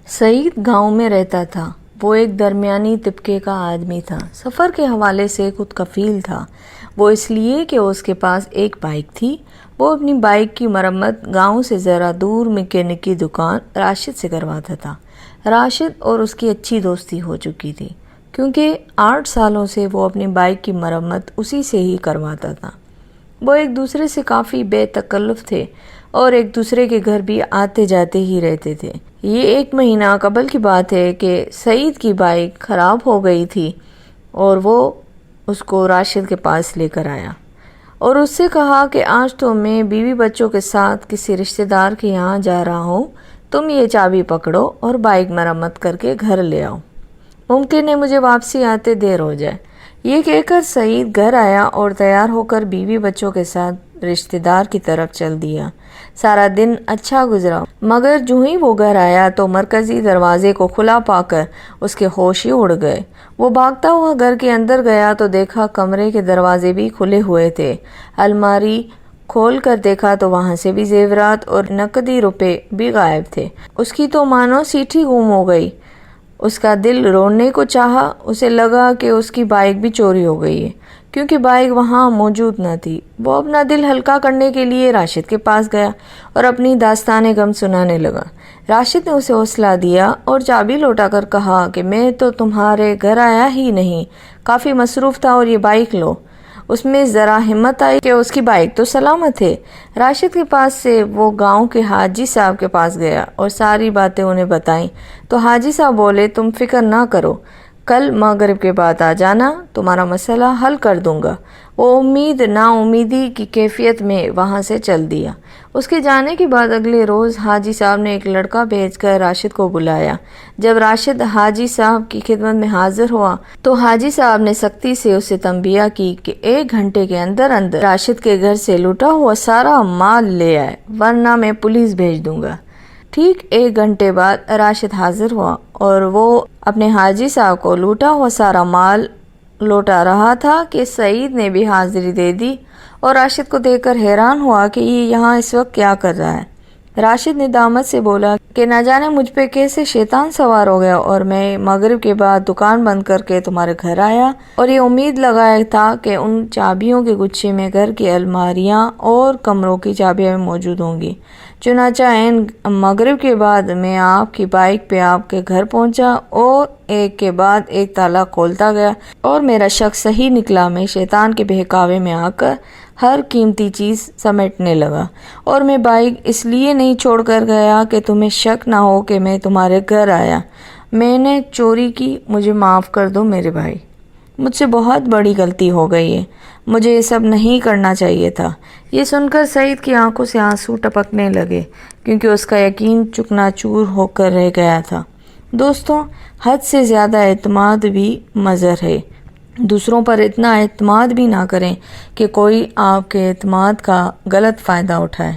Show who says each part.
Speaker 1: سعید گاؤں میں رہتا تھا۔ وہ ایک درمیانی طبقے کا آدمی تھا۔ سفر کے حوالے سے خود کفیل تھا، وہ اس لیے کہ اس کے پاس ایک بائیک تھی۔ وہ اپنی بائیک کی مرمت گاؤں سے ذرا دور میکینک کی دکان راشد سے کرواتا تھا۔ راشد اور اس کی اچھی دوستی ہو چکی تھی، کیونکہ 8 سالوں سے وہ اپنی بائیک کی مرمت اسی سے ہی کرواتا تھا۔ وہ ایک دوسرے سے کافی بے تکلف تھے اور ایک دوسرے کے گھر بھی آتے جاتے ہی رہتے تھے۔ یہ 1 مہینہ قبل کی بات ہے کہ سعید کی بائیک خراب ہو گئی تھی اور وہ اس کو راشد کے پاس لے کر آیا اور اس سے کہا کہ آج تو میں بیوی بچوں کے ساتھ کسی رشتہ دار کے یہاں جا رہا ہوں، تم یہ چابی پکڑو اور بائیک مرمت کر کے گھر لے آؤ، ممکن ہے مجھے واپسی آتے دیر ہو جائے۔ یہ کہہ کر سعید گھر آیا اور تیار ہو کر بیوی بچوں کے ساتھ رشتہ دار کی طرف چل دیا۔ سارا دن اچھا گزرا، مگر جو ہی وہ گھر آیا تو مرکزی دروازے کو کھلا پا کر اس کے ہوش ہی اڑ گئے۔ وہ بھاگتا ہوا گھر کے اندر گیا تو دیکھا کمرے کے دروازے بھی کھلے ہوئے تھے۔ الماری کھول کر دیکھا تو وہاں سے بھی زیورات اور نقدی روپے بھی غائب تھے۔ اس کی تو مانو سیٹھی گم ہو گئی۔ اس کا دل رونے کو چاہا، اسے لگا کہ اس کی بائیک بھی چوری ہو گئی ہے، کیونکہ بائیک وہاں موجود نہ تھی۔ وہ اپنا دل ہلکا کرنے کے لیے راشد کے پاس گیا اور اپنی داستان غم سنانے لگا۔ راشد نے اسے حوصلہ دیا اور چابی لوٹا کر کہا کہ میں تو تمہارے گھر آیا ہی نہیں، کافی مصروف تھا اور یہ بائیک لو۔ اس میں ذرا ہمت آئی کہ اس کی بائیک تو سلامت ہے۔ راشد کے پاس سے وہ گاؤں کے حاجی صاحب کے پاس گیا اور ساری باتیں انہیں بتائیں تو حاجی صاحب بولے تم فکر نہ کرو، کل مغرب کے بعد آ جانا، تمہارا مسئلہ حل کر دوں گا۔ وہ امید نا امیدی کی کیفیت میں وہاں سے چل دیا۔ اس کے جانے کے بعد اگلے روز حاجی صاحب نے ایک لڑکا بھیج کر راشد کو بلایا۔ جب راشد حاجی صاحب کی خدمت میں حاضر ہوا تو حاجی صاحب نے سختی سے اسے تنبیہ کی کہ 1 گھنٹے کے اندر اندر راشد کے گھر سے لوٹا ہوا سارا مال لے آئے، ورنہ میں پولیس بھیج دوں گا۔ ٹھیک 1 گھنٹے بعد راشد حاضر ہوا اور وہ اپنے حاجی صاحب کو لوٹا ہوا سارا مال لوٹا رہا تھا کہ سعید نے بھی حاضری دے دی اور راشد کو دیکھ کر حیران ہوا کہ یہ یہاں اس وقت کیا کر رہا ہے۔ راشد نے دامت سے بولا کہ نہ جانے مجھ پہ کیسے شیطان سوار ہو گیا اور میں مغرب کے بعد دکان بند کر کے تمہارے گھر آیا اور یہ امید لگایا تھا کہ ان چابیوں کے گچھے میں گھر کی الماریاں اور کمروں کی چابیاں موجود ہوں گی۔ چنانچہ عین مغرب کے بعد میں آپ کی بائیک پہ آپ کے گھر پہنچا اور ایک کے بعد ایک تالا کھولتا گیا اور میرا شک صحیح نکلا۔ میں شیطان کے بہکاوے میں آ کر ہر قیمتی چیز سمیٹنے لگا اور میں بائیک اس لیے نہیں چھوڑ کر گیا کہ تمہیں شک نہ ہو کہ میں تمہارے گھر آیا۔ میں نے چوری کی، مجھے معاف کر دو میرے بھائی، مجھ سے بہت بڑی غلطی ہو گئی ہے، مجھے یہ سب نہیں کرنا چاہیے تھا۔ یہ سن کر سعید کی آنکھوں سے آنسو ٹپکنے لگے، کیونکہ اس کا یقین چکنا چور ہو کر رہ گیا تھا۔ دوستوں، حد سے زیادہ اعتماد بھی مضر ہے۔ دوسروں پر اتنا اعتماد بھی نہ کریں کہ کوئی آپ کے اعتماد کا غلط فائدہ اٹھائے۔